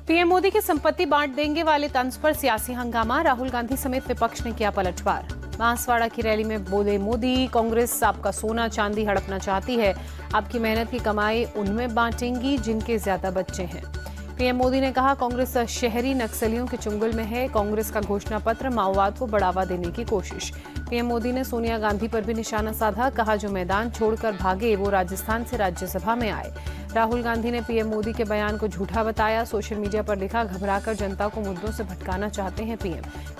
PM Modi की संपत्ति बांट देंगे वाले तंज पर सियासी हंगामा, राहुल गांधी समेत विपक्ष ने किया पलटवार। बांसवाड़ा की रैली में बोले मोदी, कांग्रेस आपका सोना चांदी हड़पना चाहती है, आपकी मेहनत की कमाई उनमें बांटेंगी जिनके ज्यादा बच्चे हैं। पीएम मोदी ने कहा, कांग्रेस शहरी नक्सलियों के चुंगल में है, कांग्रेस का घोषणा पत्र माओवाद को बढ़ावा देने की कोशिश। पीएम मोदी ने सोनिया गांधी पर भी निशाना साधा, कहा जो मैदान छोड़कर भागे वो राजस्थान से राज्यसभा में आए। राहुल गांधी ने पीएम मोदी के बयान को झूठा बताया, सोशल मीडिया पर लिखा, घबराकर जनता को मुद्दों से भटकाना चाहते हैं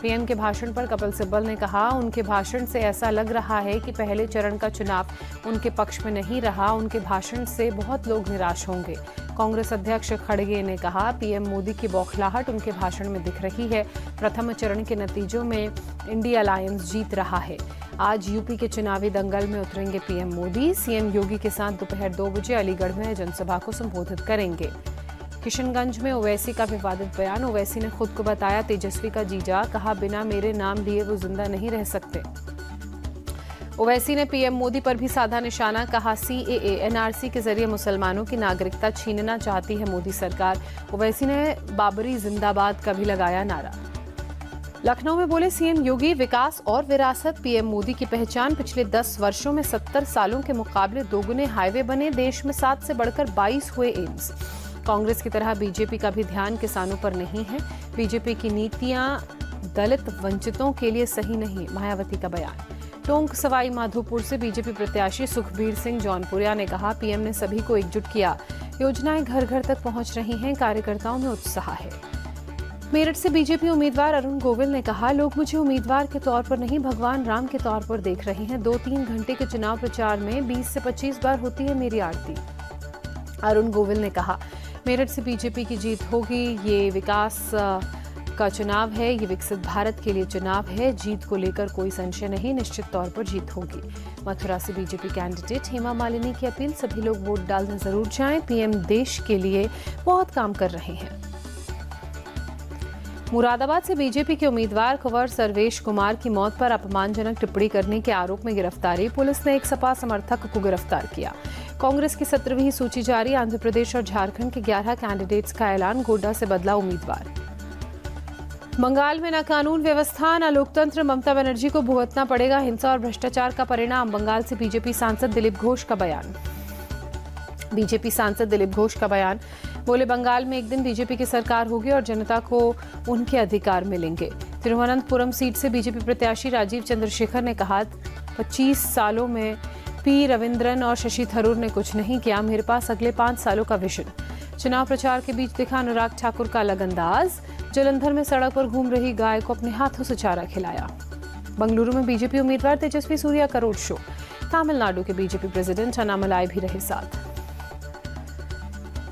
पीएम के भाषण पर कपिल सिब्बल ने कहा, उनके भाषण से ऐसा लग रहा है कि पहले चरण का चुनाव उनके पक्ष में नहीं रहा, उनके भाषण से बहुत लोग निराश होंगे। कांग्रेस अध्यक्ष खड़गे ने कहा, पीएम मोदी की बौखलाहट उनके भाषण में दिख रही है, प्रथम चरण के नतीजों में इंडिया अलायंस जीत रहा है। आज यूपी के चुनावी दंगल में उतरेंगे पीएम मोदी, सीएम योगी के साथ दोपहर 2 बजे अलीगढ़ में जनसभा को संबोधित करेंगे। किशनगंज में ओवैसी का विवादित बयान, ओवैसी ने खुद को बताया तेजस्वी का जीजा, कहा बिना मेरे नाम लिए वो जिंदा नहीं रह सकते। ओवैसी ने पीएम मोदी पर भी साधा निशाना, कहा सीएए एनआरसी के जरिए मुसलमानों की नागरिकता छीनना चाहती है मोदी सरकार। ओवैसी ने बाबरी जिंदाबाद का भी लगाया नारा। लखनऊ में बोले सीएम योगी, विकास और विरासत पीएम मोदी की पहचान, पिछले 10 वर्षों में 70 सालों के मुकाबले दोगुने हाईवे बने, देश में 7 से बढ़कर 22 हुए एम्स। कांग्रेस की तरह बीजेपी का भी ध्यान किसानों पर नहीं है, बीजेपी की नीतियां दलित वंचितों के लिए सही नहीं, मायावती का बयान। टोंक सवाई माधोपुर से बीजेपी प्रत्याशी सुखबीर सिंह जौनपुरिया ने कहा, पीएम ने सभी को एकजुट किया, योजनाएं घर घर तक पहुंच रही हैं, कार्यकर्ताओं में उत्साह है। मेरठ से बीजेपी उम्मीदवार अरुण गोविल ने कहा, लोग मुझे उम्मीदवार के तौर पर नहीं भगवान राम के तौर पर देख रहे हैं। 2-3 घंटे के चुनाव प्रचार में 20 से 25 बार होती है मेरी आरती। अरुण गोविल ने कहा, मेरठ से बीजेपी की जीत होगी, ये विकास का चुनाव है, ये विकसित भारत के लिए चुनाव है, जीत को लेकर कोई संशय नहीं, निश्चित तौर पर जीत होगी। मथुरा से बीजेपी कैंडिडेट हेमा मालिनी की अपील, सभी लोग वोट डालने जरूर जाएं, पीएम देश के लिए बहुत काम कर रहे हैं। मुरादाबाद से बीजेपी के उम्मीदवार कुंवर सर्वेश कुमार की मौत पर अपमानजनक टिप्पणी करने के आरोप में गिरफ्तारी, पुलिस ने एक सपा समर्थक को गिरफ्तार किया। कांग्रेस की 17वीं सूची जारी, आंध्र प्रदेश और झारखंड के 11 कैंडिडेट्स का ऐलान, गोड्डा से बदला उम्मीदवार। बंगाल में न कानून व्यवस्था न लोकतंत्र, ममता बनर्जी को भुगतना पड़ेगा हिंसा और भ्रष्टाचार का परिणाम, बंगाल से बीजेपी सांसद दिलीप घोष का बयान। बीजेपी सांसद दिलीप घोष का बयान, बोले बंगाल में एक दिन बीजेपी की सरकार होगी और जनता को उनके अधिकार मिलेंगे। तिरुवनंतपुरम सीट से बीजेपी प्रत्याशी राजीव चंद्रशेखर ने कहा, 25 सालों में पी रविंद्रन और शशि थरूर ने कुछ नहीं किया, मेरे पास अगले 5 सालों का विजन। चुनाव प्रचार के बीच दिखा अनुराग ठाकुर का अलग अंदाज, जलंधर में सड़क पर घूम रही गाय को अपने हाथों से चारा खिलाया। बंगलुरु में बीजेपी उम्मीदवार तेजस्वी सूर्या का रोड शो, तमिलनाडु के बीजेपी प्रेसिडेंट अन्नामलाई भी रहे साथ।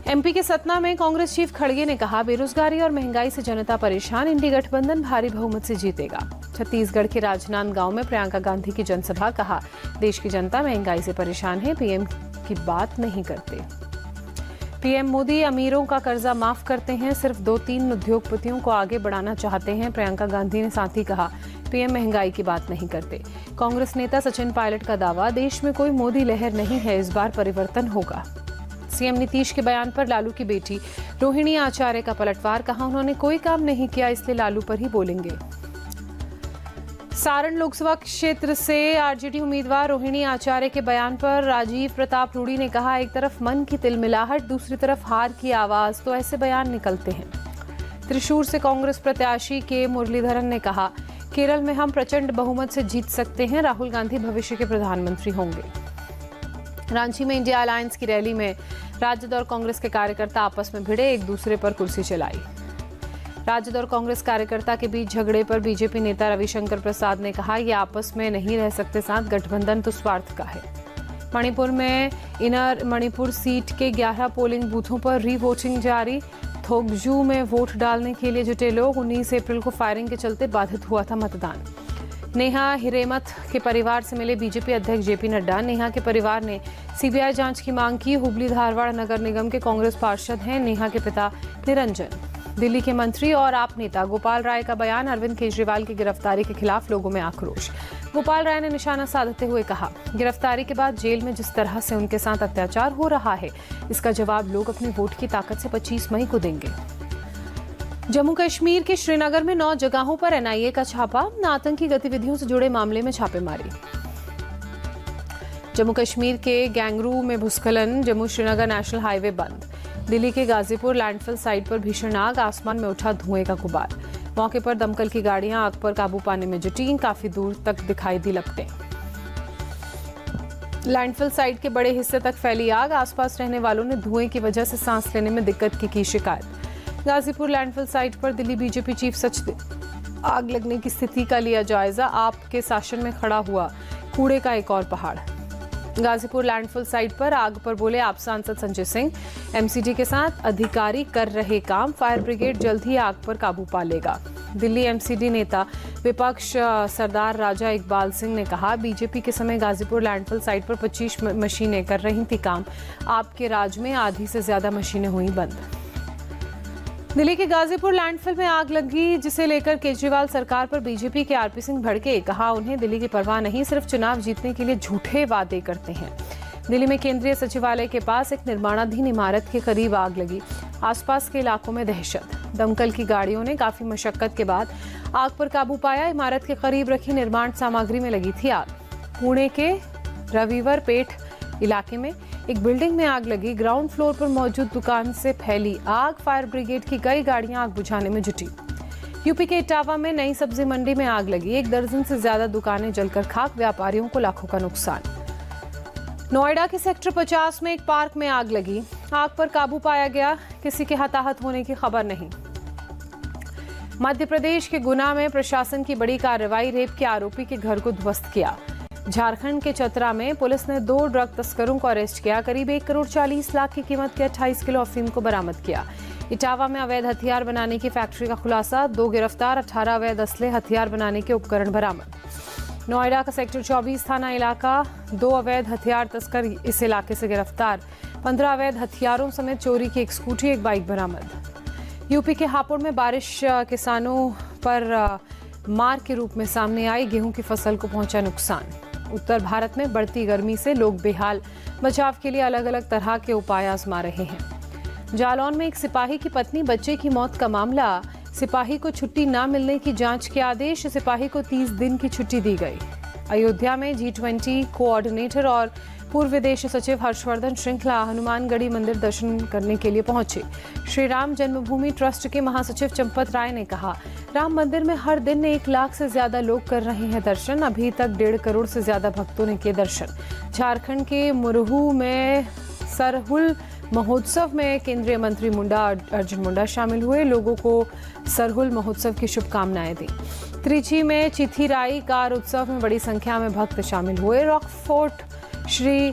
एमपी के सतना में कांग्रेस चीफ खड़गे ने कहा, बेरोजगारी और महंगाई से जनता परेशान, इंडी गठबंधन भारी बहुमत से जीतेगा। छत्तीसगढ़ के राजनांदगांव में प्रियंका गांधी की जनसभा, कहा देश की जनता महंगाई से परेशान है, पीएम की बात नहीं करते। पीएम मोदी अमीरों का कर्जा माफ करते हैं, सिर्फ 2-3 उद्योगपतियों को आगे बढ़ाना चाहते हैं, प्रियंका गांधी ने साथ ही कहा, पीएम महंगाई की बात नहीं करते। कांग्रेस नेता सचिन पायलट का दावा, देश में कोई मोदी लहर नहीं है, इस बार परिवर्तन होगा। सीएम नीतीश के बयान पर लालू की बेटी रोहिणी आचार्य का पलटवार, कहा उन्होंने कोई काम नहीं किया इसलिए लालू पर ही बोलेंगे। सारण लोकसभा क्षेत्र से आरजेडी उम्मीदवार रोहिणी आचार्य के बयान पर राजीव प्रताप रूडी ने कहा, एक तरफ मन की तिलमिलाहट, दूसरी तरफ हार की आवाज, तो ऐसे बयान निकलते हैं। त्रिशूर से कांग्रेस प्रत्याशी के मुरलीधरन ने कहा, केरल में हम प्रचंड बहुमत से जीत सकते हैं, राहुल गांधी भविष्य के प्रधानमंत्री होंगे। रांची में इंडिया अलायंस की रैली में राजद और कांग्रेस के कार्यकर्ता आपस में भिड़े, एक दूसरे पर कुर्सी चलाई। राजद और कांग्रेस कार्यकर्ता के बीच झगड़े पर बीजेपी नेता रविशंकर प्रसाद ने कहा, ये आपस में नहीं रह सकते साथ, गठबंधन तो स्वार्थ का है। मणिपुर में इनर मणिपुर सीट के 11 पोलिंग बूथों पर री वोटिंग जारी, थोकजू में वोट डालने के लिए जुटे लोग, 19 अप्रैल को फायरिंग के चलते बाधित हुआ था मतदान। नेहा हिरेमठ के परिवार से मिले बीजेपी अध्यक्ष जेपी नड्डा, नेहा के परिवार ने सीबीआई जांच की मांग की, हुबली धारवाड़ नगर निगम के कांग्रेस पार्षद हैं नेहा के पिता निरंजन। दिल्ली के मंत्री और आप नेता गोपाल राय का बयान, अरविंद केजरीवाल की गिरफ्तारी के खिलाफ लोगों में आक्रोश। गोपाल राय ने निशाना साधते हुए कहा, गिरफ्तारी के बाद जेल में जिस तरह से उनके साथ अत्याचार हो रहा है, इसका जवाब लोग अपनी वोट की ताकत से 25 मई को देंगे। जम्मू कश्मीर के श्रीनगर में 9 जगहों पर एनआईए का छापा, आतंकी गतिविधियों से जुड़े मामले में छापेमारी। जम्मू कश्मीर के गैंगरू में भूस्खलन, जम्मू श्रीनगर नेशनल हाईवे बंद। दिल्ली के गाजीपुर लैंडफिल साइट पर भीषण आग, आसमान में उठा धुएं का गुबार। मौके पर दमकल की गाड़ियां आग पर काबू पाने में जुटी, काफी दूर तक दिखाई दी लपटें। लैंडफिल साइट के बड़े हिस्से तक फैली आग, आसपास रहने वालों ने धुएं की वजह से सांस लेने में दिक्कत की शिकायत। गाजीपुर लैंडफिल साइट पर दिल्ली बीजेपी चीफ सचिव आग लगने की स्थिति का लिया जायजा, आपके शासन में खड़ा हुआ कूड़े का एक और पहाड़। गाजीपुर लैंडफिल साइट पर आग पर बोले आप सांसद संजय सिंह, एमसीडी के साथ अधिकारी कर रहे काम, फायर ब्रिगेड जल्द ही आग पर काबू पा लेगा। दिल्ली एमसीडी नेता विपक्ष सरदार राजा इकबाल सिंह ने कहा, बीजेपी के समय गाजीपुर लैंडफिल साइट पर 25 मशीनें कर रही थी काम, आपके राज में आधी से ज्यादा मशीनें हुई बंद। दिल्ली के गाजीपुर लैंडफिल में आग लगी, जिसे लेकर केजरीवाल सरकार पर बीजेपी के आरपी सिंह भड़के, कहा उन्हें दिल्ली की परवाह नहीं, सिर्फ चुनाव जीतने के लिए झूठे वादे करते हैं। दिल्ली में केंद्रीय सचिवालय के पास एक निर्माणाधीन इमारत के करीब आग लगी, आसपास के इलाकों में दहशत। दमकल की गाड़ियों ने काफी मशक्कत के बाद आग पर काबू पाया। इमारत के करीब रखी निर्माण सामग्री में लगी थी आग। पुणे के रविवर पेठ इलाके में एक बिल्डिंग में आग लगी, ग्राउंड फ्लोर पर मौजूद दुकान से फैली आग, फायर ब्रिगेड की कई गाड़ियां आग बुझाने में जुटी। यूपी के इटावा में नई सब्जी मंडी में आग लगी, 1 दर्जन से ज्यादा दुकानें जलकर खाक, व्यापारियों को लाखों का नुकसान। नोएडा के सेक्टर 50 में एक पार्क में आग लगी, आग पर काबू पाया गया, किसी के हताहत होने की खबर नहीं। मध्य प्रदेश के गुना में प्रशासन की बड़ी कार्रवाई, रेप के आरोपी के घर को ध्वस्त किया। झारखंड के चतरा में पुलिस ने 2 ड्रग तस्करों को अरेस्ट किया, करीब 1 करोड़ 40 लाख की कीमत के 28 किलो अफीम को बरामद किया। इटावा में अवैध हथियार बनाने की फैक्ट्री का खुलासा, 2 गिरफ्तार, 18 अवैध असले, हथियार बनाने के उपकरण बरामद। नोएडा का सेक्टर 24 थाना इलाका, 2 अवैध हथियार तस्कर इस इलाके से गिरफ्तार, 15 अवैध हथियारों समेत चोरी की 1 स्कूटी, 1 बाइक बरामद। यूपी के हापुड़ में बारिश किसानों पर मार के रूप में सामने आई, गेहूं की फसल को पहुंचा नुकसान। उत्तर भारत में बढ़ती गर्मी से लोग बेहाल, बचाव के लिए अलग अलग तरह के उपाय आजमा रहे हैं। जालौन में एक सिपाही की पत्नी बच्चे की मौत का मामला, सिपाही को छुट्टी न मिलने की जांच के आदेश, सिपाही को 30 दिन की छुट्टी दी गई। अयोध्या में G20 कोऑर्डिनेटर और पूर्व विदेश सचिव हर्षवर्धन श्रृंखला हनुमानगढ़ी मंदिर दर्शन करने के लिए पहुंचे। श्री राम जन्मभूमि ट्रस्ट के महासचिव चंपत राय ने कहा, राम मंदिर में हर दिन 1 लाख से ज्यादा लोग कर रहे हैं दर्शन, अभी तक 1.5 करोड़ से ज्यादा भक्तों ने किए दर्शन। झारखंड के मुरहू में सरहुल महोत्सव में केंद्रीय मंत्री अर्जुन मुंडा शामिल हुए, लोगों को सरहुल महोत्सव की शुभकामनाएं दी। त्रिची में चिथिराई कार उत्सव में बड़ी संख्या में भक्त शामिल हुए। रॉकफोर्ट श्री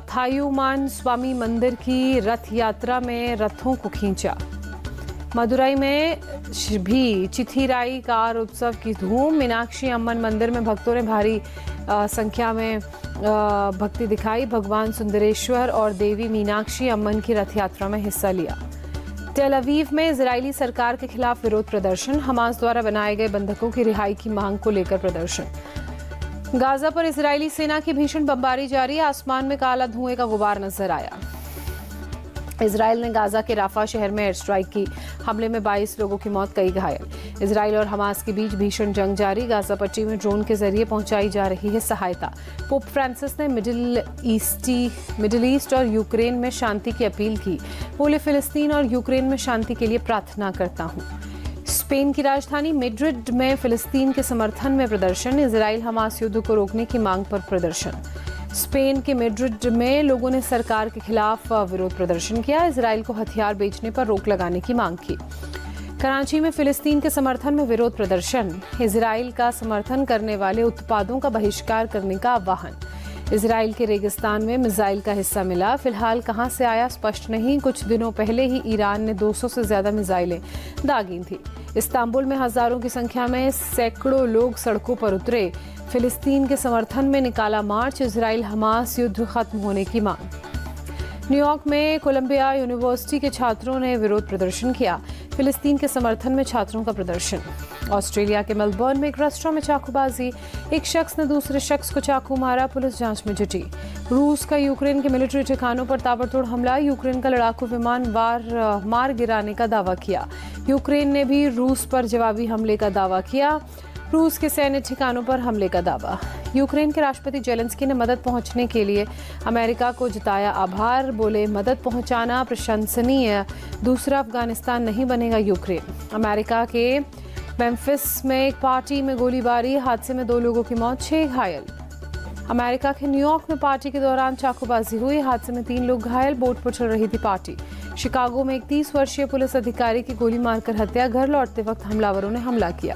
थायुमान स्वामी मंदिर की रथ यात्रा में रथों को खींचा। मदुरई में भी चिथिराई कार उत्सव की धूम, मीनाक्षी अम्मन मंदिर में भक्तों ने भारी संख्या में भक्ति दिखाई, भगवान सुंदरेश्वर और देवी मीनाक्षी अम्मन की रथ यात्रा में हिस्सा लिया। टेल अवीव में इजरायली सरकार के खिलाफ विरोध प्रदर्शन, हमास द्वारा बनाए गए बंधकों की रिहाई की मांग को लेकर प्रदर्शन। गाजा पर इजरायली सेना की भीषण बमबारी जारी, आसमान में काला धुएं का गुबार नजर आया। इजरायल ने गाजा के राफा शहर में एयर स्ट्राइक की, हमले में 22 लोगों की मौत, कई घायल। इजरायल और हमास के बीच भीषण जंग जारी, गाजा पट्टी में ड्रोन के जरिए पहुंचाई जा रही है सहायता। पोप फ्रांसिस ने मिडिल ईस्ट और यूक्रेन में शांति की अपील की, बोले फिलिस्तीन और यूक्रेन में शांति के लिए प्रार्थना करता हूं। स्पेन की राजधानी मैड्रिड में फिलिस्तीन के समर्थन में प्रदर्शन, इजरायल हमास युद्ध को रोकने की मांग पर प्रदर्शन। स्पेन के मैड्रिड में लोगों ने सरकार के खिलाफ विरोध प्रदर्शन किया, इजरायल को हथियार बेचने पर रोक लगाने की मांग की। कराची में फिलिस्तीन के समर्थन में विरोध प्रदर्शन, इजरायल का समर्थन करने वाले उत्पादों का बहिष्कार करने का आह्वान। इजरायल के रेगिस्तान में मिसाइल का हिस्सा मिला, फिलहाल कहां से आया स्पष्ट नहीं। कुछ दिनों पहले ही ईरान ने 200 से ज्यादा मिसाइलें दागी थी। इस्तांबुल में हजारों की संख्या में सैकड़ों लोग सड़कों पर उतरे, फिलिस्तीन के समर्थन में निकाला मार्च, इजरायल हमास युद्ध खत्म होने की मांग। न्यूयॉर्क में कोलंबिया यूनिवर्सिटी के छात्रों ने विरोध प्रदर्शन किया, फिलिस्तीन के समर्थन में छात्रों का प्रदर्शन। ऑस्ट्रेलिया के मेलबर्न में एक रेस्टोरेंट में चाकूबाजी, एक शख्स ने दूसरे शख्स को चाकू मारा, पुलिस जांच में जुटी। रूस का यूक्रेन के मिलिट्री ठिकानों पर ताबड़तोड़ हमला, यूक्रेन का लड़ाकू विमान मार गिराने का दावा किया। यूक्रेन ने भी रूस पर जवाबी हमले का दावा किया। रूस के सैन्य ठिकानों पर हमले का दावा। यूक्रेन के राष्ट्रपति जेलेंस्की ने मदद पहुंचने के लिए अमेरिका को जताया आभार। बोले, मदद पहुंचाना प्रशंसनीय, दूसरा अफगानिस्तान नहीं बनेगा यूक्रेन। अमेरिका के मेम्फिस में एक पार्टी में गोलीबारी, हादसे में 2 लोगों की मौत, 6 घायल। अमेरिका के न्यूयॉर्क में पार्टी के दौरान चाकूबाजी हुई, हादसे में 3 लोग घायल, बोट पर चल रही थी पार्टी। शिकागो में एक 30 वर्षीय पुलिस अधिकारी की गोली मारकर हत्या, घर लौटते वक्त हमलावरों ने हमला किया।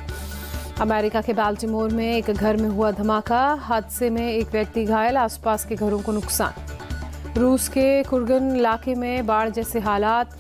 अमेरिका के बाल्टीमोर में एक घर में हुआ धमाका, हादसे में एक व्यक्ति घायल, आसपास के घरों को नुकसान। रूस के कुर्गन इलाके में बाढ़ जैसे हालात,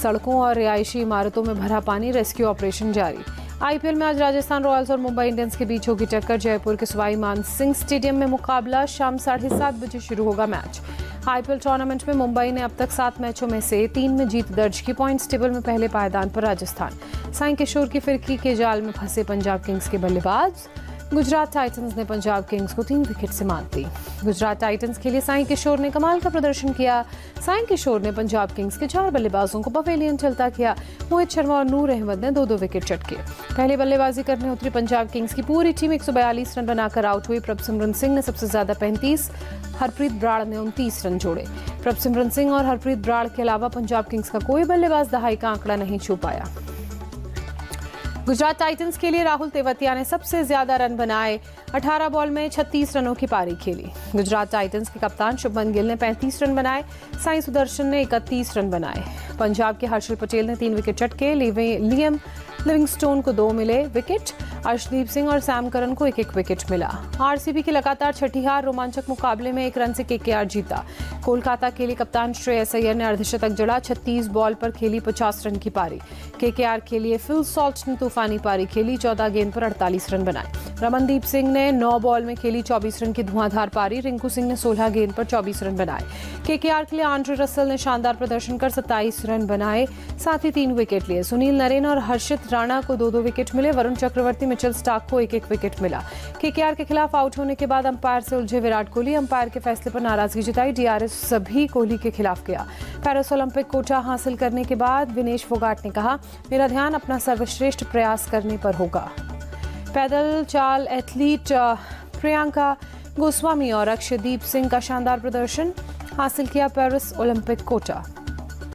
सड़कों और रिहायशी इमारतों में भरा पानी, रेस्क्यू ऑपरेशन जारी। आईपीएल में आज राजस्थान रॉयल्स और मुंबई इंडियंस के बीच होगी टक्कर। जयपुर के सवाई मान सिंह स्टेडियम में मुकाबला, शाम 7:30 बजे शुरू होगा मैच। आईपीएल टूर्नामेंट में मुंबई ने अब तक 7 मैचों में से 3 में जीत दर्ज की। पॉइंट्स टेबल में पहले पायदान पर राजस्थान। साई किशोर की फिरकी के जाल में फंसे पंजाब किंग्स के बल्लेबाज। गुजरात टाइटंस ने पंजाब किंग्स को 3 विकेट से मात दी। गुजरात टाइटंस के लिए साई किशोर ने कमाल का प्रदर्शन किया। साई किशोर ने पंजाब किंग्स के 4 बल्लेबाजों को पवेलियन चलता किया। मोहित शर्मा और नूर अहमद ने 2-2 विकेट चटके। पहले बल्लेबाजी करने उतरी पंजाब किंग्स की पूरी टीम 142 रन बनाकर आउट हुई। प्रभसिमरन सिंह ने सबसे ज्यादा 35, हरप्रीत ब्राड़ ने 29 रन जोड़े। प्रभसिमरन सिंह और हरप्रीत ब्राड़ के अलावा पंजाब किंग्स का कोई बल्लेबाज दहाई का आंकड़ा नहीं छू पाया। गुजरात टाइटंस के लिए राहुल तेवतिया ने सबसे ज्यादा रन बनाए, 18 बॉल में 36 रनों की पारी खेली। गुजरात टाइटंस के कप्तान शुभमन गिल ने 35 रन बनाए, साई सुदर्शन ने 31 रन बनाए। पंजाब के हर्षल पटेल ने 3 विकेट चटके, लियम लिविंगस्टोन को 2 मिले विकेट, अर्शदीप सिंह और सैम करन को 1-1 विकेट मिला। आरसीबी की लगातार छठी हार, रोमांचक मुकाबले में 1 रन से केकेआर जीता। कोलकाता के लिए कप्तान श्रेयस अय्यर ने अर्धशतक जड़ा, 36 बॉल पर खेली 50 रन की पारी। केकेआर के लिए फिल सॉल्ट ने तूफानी पारी खेली, 14 गेंद पर 48 रन बनाए। रमनदीप सिंह ने 9 बॉल में खेली 24 रन की धुआंधार पारी। रिंकू सिंह ने 16 गेंद पर 24 रन बनाए। केकेआर के लिए आंड्रे रसल ने शानदार प्रदर्शन कर 27 रन बनाए, साथ ही 3 विकेट लिए। सुनील नरेन और हर्षित राणा को 2-2 विकेट मिले। वरुण चक्रवर्ती, मिचेल स्टार्क को 1-1 विकेट मिला। केकेआर के खिलाफ आउट होने के बाद अंपायर से उलझे विराट कोहली, अंपायर के फैसले पर नाराजगी जताई। डीआरएस सभी कोहली के खिलाफ किया। पेरिस ओलंपिक कोटा हासिल करने के बाद विनेश फोगाट ने कहा, मेरा ध्यान अपना सर्वश्रेष्ठ प्रयास करने पर होगा। पैदल चाल एथलीट प्रियंका गोस्वामी और अक्षयदीप सिंह का शानदार प्रदर्शन, हासिल किया पेरिस ओलंपिक कोटा।